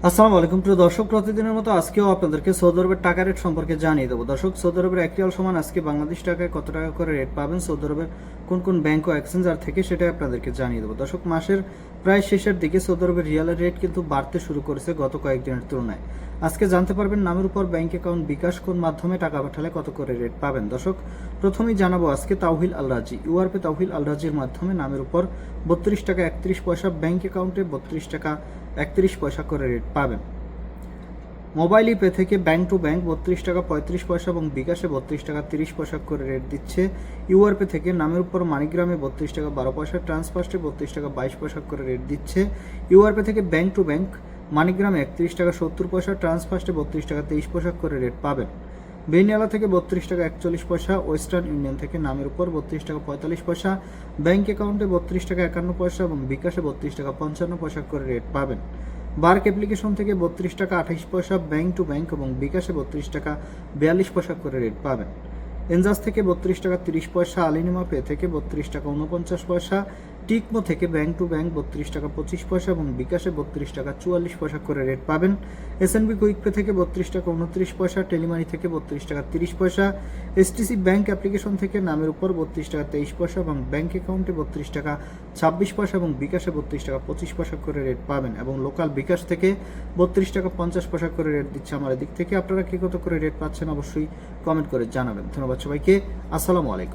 আসসালামু আলাইকুম প্রিয় দর্শক, প্রতিদিনের মতো আজকেও আপনাদেরকে সৌদি আরবের টাকা রেট সম্পর্কে জানিয়ে দেবো। দর্শক, সৌদি আরবের এক রিয়াল সমান আজকে বাংলাদেশ টাকায় কত টাকা করে রেট পাবেন, সৌদি আরবের কোন কোন ব্যাংক ও এক্সচেঞ্জার থেকে, সেটাই আপনাদেরকে জানিয়ে দেবো। দর্শক, মাসের প্রায় শেষের দিকে সৌদি আরবের রিয়ালের রেট কিন্তু বাড়তে শুরু করেছে গত কয়েকদিনের তুলনায়। আজকে জানতে পারবেন নামের উপর ব্যাংক অ্যাকাউন্ট বিকাশ কোন মাধ্যমে টাকা পাঠালে কত করে রেট পাবেন। দর্শক, প্রথমেই জানাবো আজকে তাওহিল আল রাজি, ইউআরপে তাওহিল আল রাজির মাধ্যমে নামের উপর 32 টাকা 31 পয়সা, ব্যাংক অ্যাকাউন্টে 32 টাকা 31 পয়সা করে রেট পাবেন। মোবাইল পে থেকে ব্যাংক টু ব্যাংক 32 টাকা 35 পয়সা এবং বিকাশে 32 টাকা 30 পয়সা করে রেট দিচ্ছে। ইউআরপে থেকে নামের উপর মানিগ্রামে 32 টাকা 12 পয়সা, ট্রান্সফার্স্টে 32 টাকা 22 পয়সা করে রেট দিচ্ছে। ইউআরপে থেকে ব্যাংক টু ব্যাংক মানিগ্রামে 31 টাকা 70 পয়সা, ট্রান্সফার্স্টে 32 টাকা 23 পয়সা করে রেট পাবেন। বেনিয়ালা থেকে 32 টাকা 41 পয়সা, ওয়েস্টার্ন ইউনিয়ন থেকে নামের উপর 32 টাকা 45 পয়সা, ব্যাংক অ্যাকাউন্টে 32 টাকা 51 পয়সা এবং বিকাশে 32 টাকা 55 পয়সা করে রেট পাবেন। বার্ক অ্যাপ্লিকেশন থেকে 32 টাকা 28 পয়সা, ব্যাংক টু ব্যাংক এবং বিকাশে 32 টাকা 42 পয়সা করে রেট পাবেন। এনজাস থেকে 32 টাকা 30 পয়সা, আলিনিমা পে থেকে 32 টাকা 49 পয়সা, টিকমো থেকে ব্যাংক টু ব্যাংক 32 টাকা 25 পয়সা এবং বিকাশে 32 টাকা 44 পয়সা করে রেট পাবেন। এসএনবি কুইক পে থেকে 32 টাকা 29 পয়সা, টেলিমানি থেকে 32 টাকা 30 পয়সা, এসটিসি ব্যাংক অ্যাপ্লিকেশন থেকে নামের উপর 32 টাকা 23 পয়সা এবং ব্যাংক অ্যাকাউন্টে 32 টাকা 26 পয়সা এবং বিকাশে 32 টাকা 25 পয়সা করে রেট পাবেন। এবং লোকাল বিকাশ থেকে 32 টাকা 50 পয়সা করে রেট দিচ্ছে আমার দিক থেকে। আপনারা কি কত করে রেট পাচ্ছেন অবশ্যই কমেন্ট করে জানাবেন। ধন্যবাদ সবাইকে। আসসালামু আলাইকুম।